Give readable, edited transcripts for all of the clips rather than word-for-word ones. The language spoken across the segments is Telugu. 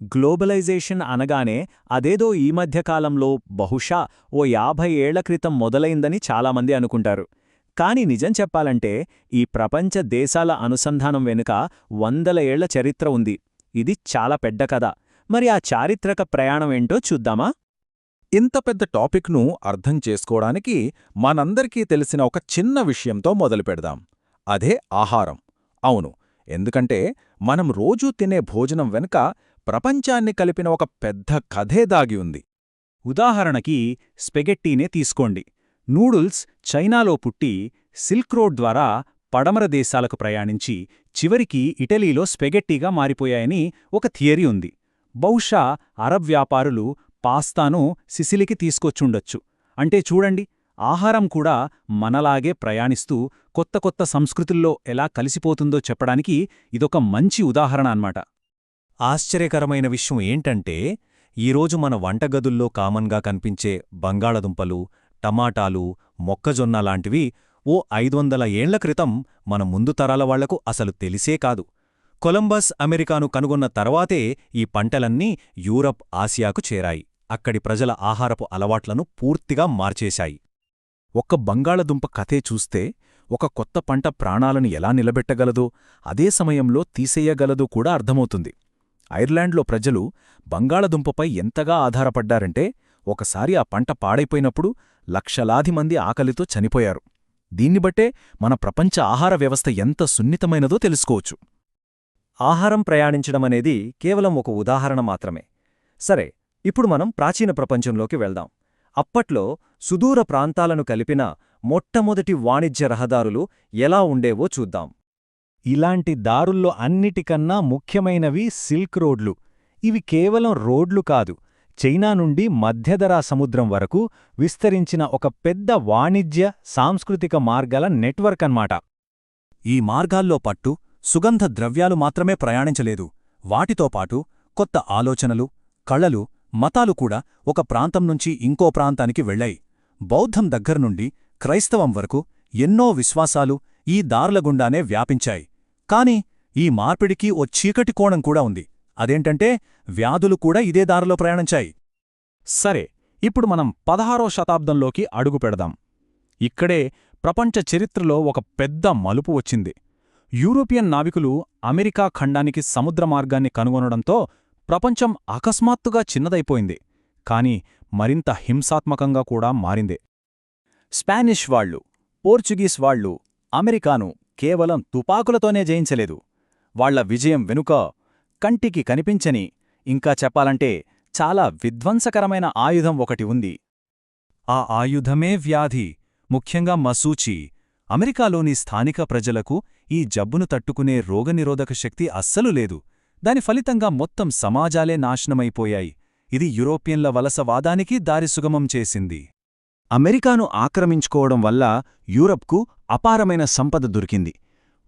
గ్లోబలైజేషన్ అనగానే అదేదో ఈ మధ్యకాలంలో బహుశా ఓ 50 ఏళ్ల క్రితం మొదలైందని చాలామంది అనుకుంటారు. కాని నిజం చెప్పాలంటే ఈ ప్రపంచ దేశాల అనుసంధానం వెనుక వందల ఏళ్ల చరిత్ర ఉంది. ఇది చాలా పెద్ద కథ. మరి ఆ చారిత్రక ప్రయాణమేంటో చూద్దామా? ఇంత పెద్ద టాపిక్ను అర్థం చేసుకోవడానికి మనందరికీ తెలిసిన ఒక చిన్న విషయంతో మొదలుపెడదాం. అదే ఆహారం. అవును, ఎందుకంటే మనం రోజూ తినే భోజనం వెనుక ప్రపంచాన్ని కలిపిన ఒక పెద్ద కథే దాగి ఉంది. ఉదాహరణకి స్పెగెట్టీనే తీసుకోండి. నూడుల్స్ చైనాలో పుట్టి సిల్క్ రోడ్ ద్వారా పడమర దేశాలకు ప్రయాణించి చివరికి ఇటలీలో స్పెగెట్టీగా మారిపోయాయని ఒక థియరీ ఉంది. బహుశా అరబ్ వ్యాపారులు పాస్తాను సిసిలికి తీసుకొచ్చుండొచ్చు. అంటే చూడండి, ఆహారం కూడా మనలాగే ప్రయాణిస్తూ కొత్త కొత్త సంస్కృతుల్లో ఎలా కలిసిపోతుందో చెప్పడానికి ఇదొక మంచి ఉదాహరణ అన్నమాట. ఆశ్చర్యకరమైన విషయం ఏంటంటే, ఈరోజు మన వంటగదుల్లో కామన్గా కనిపించే బంగాళదుంపలు, టమాటాలు, మొక్కజొన్న లాంటివి ఓ 500 ఏళ్ల క్రితం మన ముందు తరాల వాళ్లకు అసలు తెలిసే కాదు. కొలంబస్ అమెరికాను కనుగొన్న తర్వాతే ఈ పంటలన్నీ యూరప్, ఆసియాకు చేరాయి. అక్కడి ప్రజల ఆహారపు అలవాట్లను పూర్తిగా మార్చేశాయి. ఒక్క బంగాళదుంప కథే చూస్తే ఒక కొత్త పంట ప్రాణాలను ఎలా నిలబెట్టగలదో, అదే సమయంలో తీసేయగలదో కూడా అర్థమవుతుంది. ఐర్లాండ్లో ప్రజలు బంగాళదుంపపై ఎంతగా ఆధారపడ్డారంటే, ఒకసారి ఆ పంట పాడైపోయినప్పుడు లక్షలాది మంది ఆకలితో చనిపోయారు. దీన్నిబట్టే మన ప్రపంచ ఆహార వ్యవస్థ ఎంత సున్నితమైనదో తెలుసుకోవచ్చు. ఆహారం ప్రయాణించడమనేది కేవలం ఒక ఉదాహరణ మాత్రమే. సరే, ఇప్పుడు మనం ప్రాచీన ప్రపంచంలోకి వెళ్దాం. అప్పట్లో సుదూర ప్రాంతాలను కలిపిన మొట్టమొదటి వాణిజ్య రహదారులు ఎలా ఉండేవో చూద్దాం. ఇలాంటి దారుల్లో అన్నిటికన్నా ముఖ్యమైనవి సిల్క్ రోడ్లు. ఇవి కేవలం రోడ్లు కాదు, చైనా నుండి మధ్యధరా సముద్రం వరకు విస్తరించిన ఒక పెద్ద వాణిజ్య, సాంస్కృతిక మార్గాల నెట్వర్క్ అన్నమాట. ఈ మార్గాల్లో పట్టు, సుగంధ ద్రవ్యాలు మాత్రమే ప్రయాణించలేదు. వాటితో పాటు కొత్త ఆలోచనలు, కళలు, మతాలు కూడా ఒక ప్రాంతం నుంచి ఇంకో ప్రాంతానికి వెళ్ళాయి. బౌద్ధం దగ్గర్నుండి క్రైస్తవం వరకు ఎన్నో విశ్వాసాలు ఈ దారులగుండానే వ్యాపించాయి. కాని ఈ మార్పిడికి ఓ చీకటి కోణం కూడా ఉంది. అదేంటంటే, వ్యాధులు కూడా ఇదే దారిలో ప్రయాణించాయి. సరే, ఇప్పుడు మనం 16వ శతాబ్దంలోకి అడుగు పెడదాం. ఇక్కడే ప్రపంచ చరిత్రలో ఒక పెద్ద మలుపు వచ్చింది. యూరోపియన్ నావికులు అమెరికా ఖండానికి సముద్ర మార్గాన్ని కనుగొనడంతో ప్రపంచం అకస్మాత్తుగా చిన్నదైపోయింది. కాని మరింత హింసాత్మకంగా కూడా మారింది. స్పానిష్ వాళ్లు, పోర్చుగీస్ వాళ్లు అమెరికాను కేవలం తుపాకులతోనే జయించలేదు. వాళ్ల విజయం వెనుక కంటికి కనిపించని, ఇంకా చెప్పాలంటే చాలా విధ్వంసకరమైన ఆయుధం ఒకటి ఉంది. ఆ ఆయుధమే వ్యాధి, ముఖ్యంగా మశూచి. అమెరికాలోని స్థానిక ప్రజలకు ఈ జబ్బును తట్టుకునే రోగనిరోధక శక్తి అస్సలు లేదు. దాని ఫలితంగా మొత్తం సమాజాలే నాశనమైపోయాయి. ఇది యూరోపియన్ల వలసవాదానికి దారి సుగమం చేసింది. అమెరికాను ఆక్రమించుకోవడం వల్ల యూరప్కు అపారమైన సంపద దొరికింది.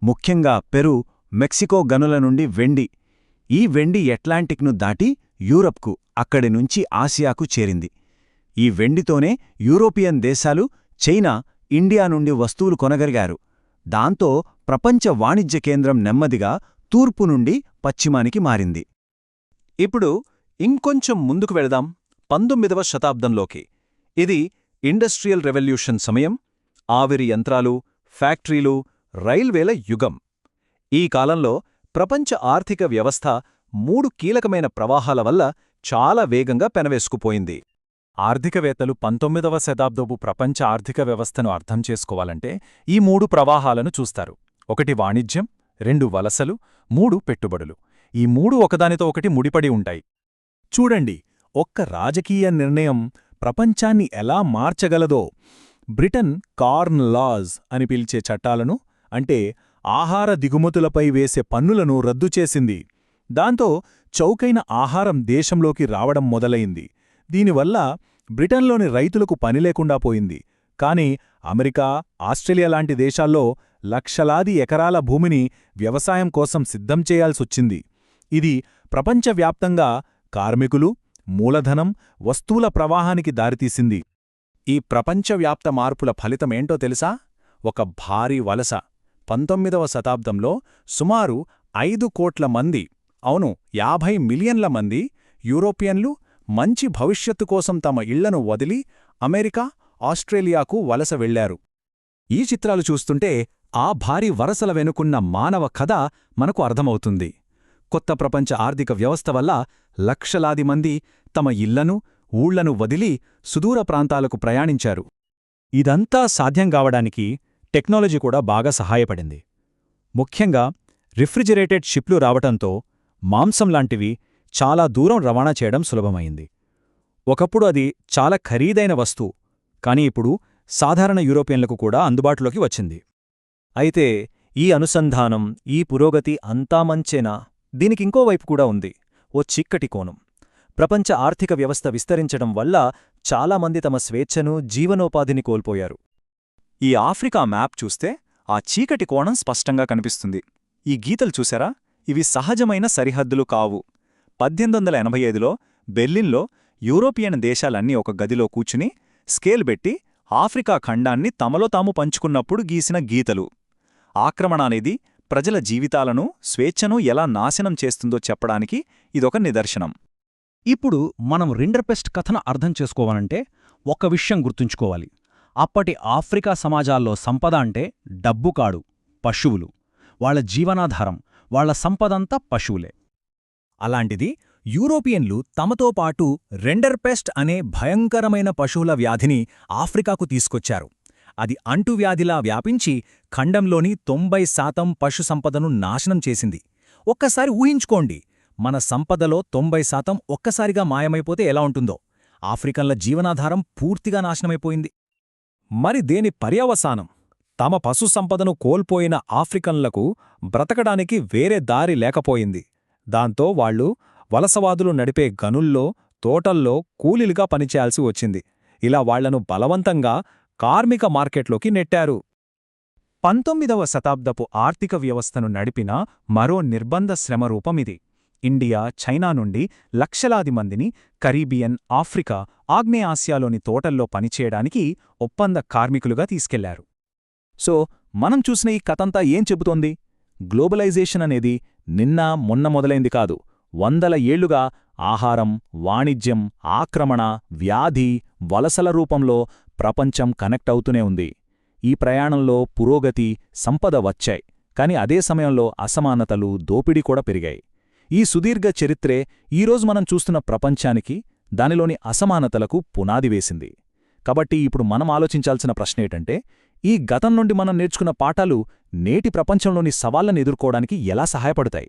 ముఖ్యంగా పెరు, మెక్సికో గనుల నుండి వెండి. ఈ వెండి అట్లాంటిక్ను దాటి యూరప్కు, అక్కడి నుంచి ఆసియాకు చేరింది. ఈ వెండితోనే యూరోపియన్ దేశాలు చైనా, ఇండియా నుండి వస్తువులు కొనగలిగారు. దాంతో ప్రపంచ వాణిజ్య కేంద్రం నెమ్మదిగా తూర్పు నుండి పశ్చిమానికి మారింది. ఇప్పుడు ఇంకొంచెం ముందుకు వెళదాం, 19వ శతాబ్దంలోకి. ఇది ఇండస్ట్రియల్ రెవల్యూషన్ సమయం. ఆవిరి యంత్రాలు, ఫ్యాక్టరీలు, రైల్వేల యుగం. ఈ కాలంలో ప్రపంచ ఆర్థిక వ్యవస్థ 3 కీలకమైన ప్రవాహాల వల్ల చాలా వేగంగా పెనవేసుకుపోయింది. ఆర్థికవేత్తలు 19వ శతాబ్దపు ప్రపంచ ఆర్థిక వ్యవస్థను అర్థం చేసుకోవాలంటే ఈ 3 ప్రవాహాలను చూస్తారు. 1 వాణిజ్యం, 2 వలసలు, 3 పెట్టుబడులు. ఈ 3 ఒకదానితో ఒకటి ముడిపడి ఉంటాయి. చూడండి, ఒక్క రాజకీయ నిర్ణయం ప్రపంచాన్ని ఎలా మార్చగలదో. బ్రిటన్ కార్న్ లాస్ అని పిలిచే చట్టాలను, అంటే ఆహార దిగుమతులపై వేసే పన్నులను రద్దు చేసింది. దాంతో చౌకైన ఆహారం దేశంలోకి రావడం మొదలయింది. దీనివల్ల బ్రిటన్లోని రైతులకు పనిలేకుండా పోయింది. కాని అమెరికా, ఆస్ట్రేలియా లాంటి దేశాల్లో లక్షలాది ఎకరాల భూమిని వ్యవసాయం కోసం సిద్ధం చేయాల్సొచ్చింది. ఇది ప్రపంచవ్యాప్తంగా కార్మికులు, మూలధనం, వస్తువుల ప్రవాహానికి దారితీసింది. ఈ ప్రపంచవ్యాప్త మార్పుల ఫలితమేంటో తెలుసా? ఒక భారీ వలస. 19వ శతాబ్దంలో సుమారు 5 కోట్ల మంది అవును 50 మిలియన్ల మంది యూరోపియన్లు మంచి భవిష్యత్తు కోసం తమ ఇళ్లను వదిలి అమెరికా, ఆస్ట్రేలియాకు వలస వెళ్లారు. ఈ చిత్రాలు చూస్తుంటే ఆ భారీ వరసల వెనుకున్న మానవ కథ మనకు అర్థమవుతుంది. కొత్త ప్రపంచ ఆర్థిక వ్యవస్థ వల్ల లక్షలాది మంది తమ ఇళ్లను, ఊళ్లను వదిలి సుదూర ప్రాంతాలకు ప్రయాణించారు. ఇదంతా సాధ్యం కావడానికి టెక్నాలజీ కూడా బాగా సహాయపడింది. ముఖ్యంగా రిఫ్రిజిరేటెడ్ షిప్లు రావటంతో మాంసం లాంటివి చాలా దూరం రవాణా చేయడం సులభమైంది. ఒకప్పుడు అది చాలా ఖరీదైన వస్తువు, కానీ ఇప్పుడు సాధారణ యూరోపియన్లకు కూడా అందుబాటులోకి వచ్చింది. అయితే ఈ అనుసంధానం, ఈ పురోగతి అంతా మంచేనా? దీనికింకో వైపు కూడా ఉంది, ఓ చిక్కటి కోణం. ప్రపంచ ఆర్థిక వ్యవస్థ విస్తరించడం వల్ల చాలామంది తమ స్వేచ్ఛను, జీవనోపాధిని కోల్పోయారు. ఈ ఆఫ్రికా మ్యాప్ చూస్తే ఆ చీకటి కోణం స్పష్టంగా కనిపిస్తుంది. ఈ గీతలు చూసారా? ఇవి సహజమైన సరిహద్దులు కావు. 1885లో బెర్లిన్లో యూరోపియన్ దేశాలన్నీ ఒక గదిలో కూర్చుని స్కేల్ పెట్టి ఆఫ్రికా ఖండాన్ని తమలో తాము పంచుకున్నప్పుడు గీసిన గీతలు. ఆక్రమణ అనేది ప్రజల జీవితాలను, స్వేచ్ఛను ఎలా నాశనం చేస్తుందో చెప్పడానికి ఇదొక నిదర్శనం. ఇప్పుడు మనం రిండర్పెస్ట్ కథను అర్థం చేసుకోవాలంటే ఒక్క విషయం గుర్తుంచుకోవాలి. అప్పటి ఆఫ్రికా సమాజాల్లో సంపద అంటే డబ్బు కాడు, పశువులు. వాళ్ల జీవనాధారం, వాళ్ల సంపదంతా పశువులే. అలాంటిది యూరోపియన్లు తమతో పాటు రెండర్పెస్ట్ అనే భయంకరమైన పశువుల వ్యాధిని ఆఫ్రికాకు తీసుకొచ్చారు. అది అంటువ్యాధిలా వ్యాపించి ఖండంలోని 90% పశు సంపదను నాశనం చేసింది. ఒక్కసారి ఊహించుకోండి, మన సంపదలో 90% ఒక్కసారిగా మాయమైపోతే ఎలా ఉంటుందో. ఆఫ్రికన్ల జీవనాధారం పూర్తిగా నాశనమైపోయింది. మరి దేని పర్యవసానం? తమ పశు సంపదను కోల్పోయిన ఆఫ్రికన్లకు బ్రతకడానికి వేరే దారి లేకపోయింది. దాంతో వాళ్లు వలసవాదులు నడిపే గనుల్లో, తోటల్లో కూలీలుగా పనిచేయాల్సి వచ్చింది. ఇలా వాళ్లను బలవంతంగా కార్మిక మార్కెట్లోకి నెట్టారు. 19వ శతాబ్దపు ఆర్థిక వ్యవస్థను నడిపిన మరో నిర్బంధ శ్రమరూపమిది. ఇండియా, చైనా నుండి లక్షలాది మందిని కరీబియన్, ఆఫ్రికా, ఆగ్నేయాసియాలోని తోటల్లో పనిచేయడానికి ఒప్పంద కార్మికులుగా తీసుకెళ్లారు. సో మనం చూసిన ఈ కథంతా ఏం చెబుతోంది? గ్లోబలైజేషన్ అనేది నిన్న మొన్న మొదలైంది కాదు. 100 ఏళ్లుగా ఆహారం, వాణిజ్యం, ఆక్రమణ, వ్యాధి, వలసల రూపంలో ప్రపంచం కనెక్ట్ అవుతూనే ఉంది. ఈ ప్రయాణంలో పురోగతి, సంపద వచ్చాయి, కాని అదే సమయంలో అసమానతలు, దోపిడీ కూడా పెరిగాయి. ఈ సుదీర్ఘ చరిత్రే ఈరోజు మనం చూస్తున్న ప్రపంచానికి, దానిలోని అసమానతలకు పునాది వేసింది. కాబట్టి ఇప్పుడు మనం ఆలోచించాల్సిన ప్రశ్నేటంటే, ఈ గతం నుండి మనం నేర్చుకున్న పాఠాలు నేటి ప్రపంచంలోని సవాళ్లను ఎదుర్కోవడానికి ఎలా సహాయపడతాయి?